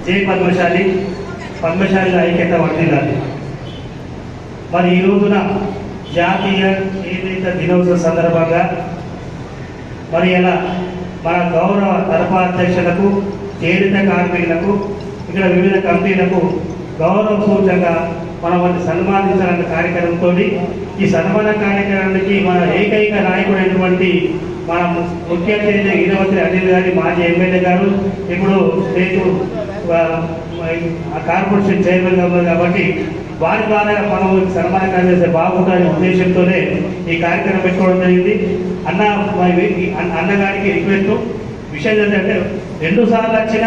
జై పద్మశాలి, పద్మశాలి ఐక్యత వర్ధిల్లాలి. మరి ఈ రోజున జాతీయ చేనేత దినోత్సవ సందర్భంగా మరి ఇలా మన గౌరవ తరఫా అధ్యక్షులకు, చేనేత కార్మికులకు, ఇక్కడ వివిధ కమిటీలకు గౌరవపూర్వకంగా మనం సన్మానించాలన్న కార్యక్రమంతో ఈ సన్మాన కార్యక్రమానికి మన ఏకైక నాయకుడైనటువంటి మన ముఖ్య అతిథి ఈరవతి అనిల్ గారి మాజీ ఎమ్మెల్యే గారు, ఇప్పుడు రేపు కార్పొరేషన్ చైర్మన్ గారు కాబట్టి వారి ద్వారా మనం సన్మాన కార్యం చేస్తే బాగుంటుందనే ఉద్దేశంతోనే ఈ కార్యక్రమం పెట్టుకోవడం జరిగింది. అన్నగారికి రిక్వెస్ట్ విషయం ఏంటంటే 2 సార్లు వచ్చిన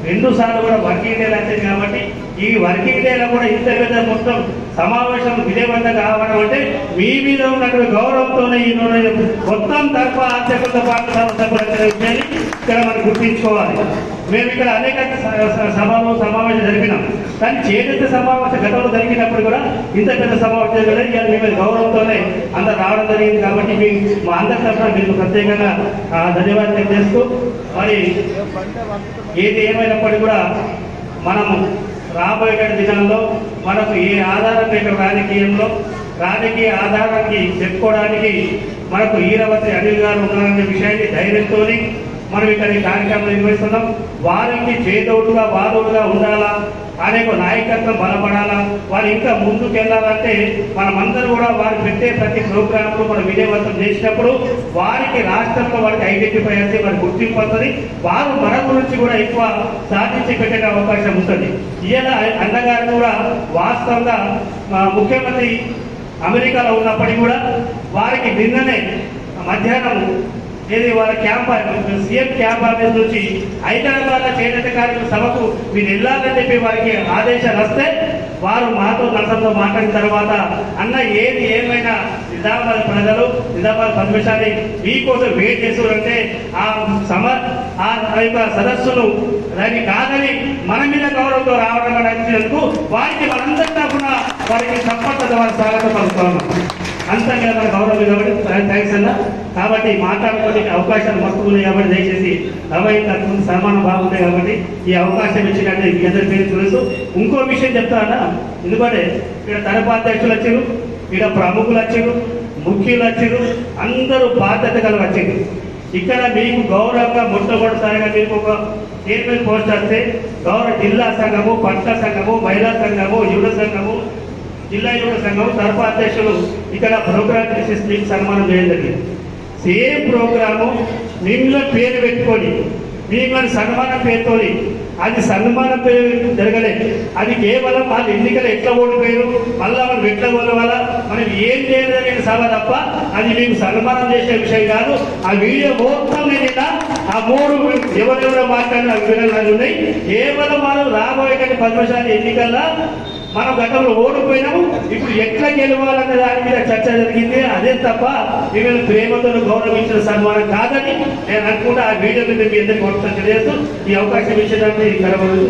2 సార్లు కూడా వర్కింగ్ డేలు వచ్చింది కాబట్టి ఈ వర్కింగ్ డేలో కూడా ఇంత పెద్ద మొత్తం సమావేశం విజయవంతంగా కావడం అంటే మీ మీద ఉన్నటువంటి గౌరవంతోనే ఈ మొత్తం తరఫా అధ్యక్షులతో పాటు విషయాన్ని ఇక్కడ మనం గుర్తించుకోవాలి. మేము ఇక్కడ అనేక సమావేశం జరిపినాం, కానీ చేనేత సమావేశం గతంలో జరిగినప్పుడు కూడా ఇంత పెద్ద సమావేశం కదా ఇవాళ మీ మీద గౌరవంతోనే అందరు రావడం జరిగింది. కాబట్టి మా అందరి తరఫున మీకు ప్రత్యేకంగా ధన్యవాదాలు తెలియజేస్తూ, మరి ఏది ఏమైనప్పటికీ కూడా మనము రాబోయే దినాల్లో మనకు ఏ ఆధారం లేక రాజకీయ ఆధారానికి చెప్పుకోవడానికి మనకు ఈరవతి అనిల్ గారు ఉన్నారనే విషయాన్ని ధైర్యంతో మనం ఇక్కడ ఈ కార్యక్రమం నిర్వహిస్తున్నాం. వారికి చేదోడుగా వాదోడుగా ఉండాలా, అనేక నాయకత్వం బలపడాలా, వారు ఇంకా ముందుకు వెళ్ళాలంటే మనమందరూ కూడా వారు పెట్టే ప్రతి ప్రోగ్రాంలు మనం విజయవంతం చేసినప్పుడు వారికి రాష్ట్రంలో వారికి ఐడెంటిఫై అయితే వారికి గుర్తింపు వస్తుంది, వారు మన గురించి కూడా ఎక్కువ సాధించి పెట్టే అవకాశం ఉంటుంది. ఇలా అన్నగారు కూడా వాస్తవంగా ముఖ్యమంత్రి అమెరికాలో ఉన్నప్పటికీ కూడా వారికి నిన్ననే మధ్యాహ్నం ఏది వాళ్ళ సీఎం క్యాంప్ ఆఫీస్ నుంచి హైదరాబాద్ చేనేత కార్మికుల సభకు మీరు వెళ్ళాలని చెప్పి వారికి ఆదేశాలు వస్తే వారు మాతో నర్సంతో మాట్లాడిన తర్వాత అన్న ఏది ఏమైనా నిజామాబాద్ ప్రజలు, నిజామాబాద్ పద్మశాలి మీకోసం వెయిట్ చేస్తారంటే ఆ యొక్క సదస్సును దాన్ని కాదని మన మీద గౌరవంతో రావడం అనేందుకు వారికి మనందరి తరఫున వారికి సంపద వారి స్వాగతం పలుకుతున్నాం. అంతా మీద మన గౌరవం కాబట్టి థ్యాంక్స్ అన్న. కాబట్టి మాట్లాడుకోవడానికి అవకాశాలు మస్తు ఉన్నాయి కాబట్టి దయచేసి సన్మానం బాగుంటాయి కాబట్టి ఈ అవకాశం ఇచ్చినట్టు మీ అందరి పేరు తెలుసు. ఇంకో విషయం చెప్తానా, ఎందుకంటే ఇక్కడ తరఫా అధ్యక్షులు వచ్చారు, ఇక్కడ ప్రముఖులు వచ్చారు, ముఖ్యులు వచ్చారు, అందరూ బాధ్యత కలిగి వచ్చారు. ఇక్కడ మీకు గౌరవంగా మొట్టమొదటిసారిగా మీకు ఒక చైర్మన్ పోస్ట్ వస్తే గౌరవ జిల్లా సంఘము, పట్ల సంఘము, మహిళా సంఘము, యువ సంఘము, జిల్లా యువ సంఘం తరఫా అధ్యక్షులు ఇక్కడ ప్రోగ్రామ్ చేసి మీకు సన్మానం చేయడం జరిగింది. సేమ్ ప్రోగ్రాము మిమ్మల్ని పేరు పెట్టుకొని మిమ్మల్ని సన్మానం పేరుతో అది సన్మానం పేరు జరగలేదు. అది కేవలం వాళ్ళు ఎన్నికలు ఎట్లా ఓడిపోయారు, మళ్ళీ మనం ఎట్లా ఓడవాలా, మనం ఏం చేయలేదనే సభ తప్ప అది మీకు సన్మానం చేసే విషయం కాదు. ఆ వీడియో మొత్తం నేను ఆ 3 ఎవరెవరో మాట్లాడిన వివరాలు ఉన్నాయి. కేవలం మనం రాబోయే పద్మశాలి ఎన్నికల్లో మనం గతంలో ఓడిపోయినాము, ఇప్పుడు ఎట్లా గెలవాలన్న దాని మీద చర్చ జరిగింది. అదే తప్ప మిమ్మల్ని ప్రేమతో గౌరవించిన సన్మానం కాదని నేను అనుకుంటా. ఆ వీడియో మీద మీ అందరికీ తెలియజేస్తూ ఈ అవకాశం ఇచ్చేదాన్ని కలవదు.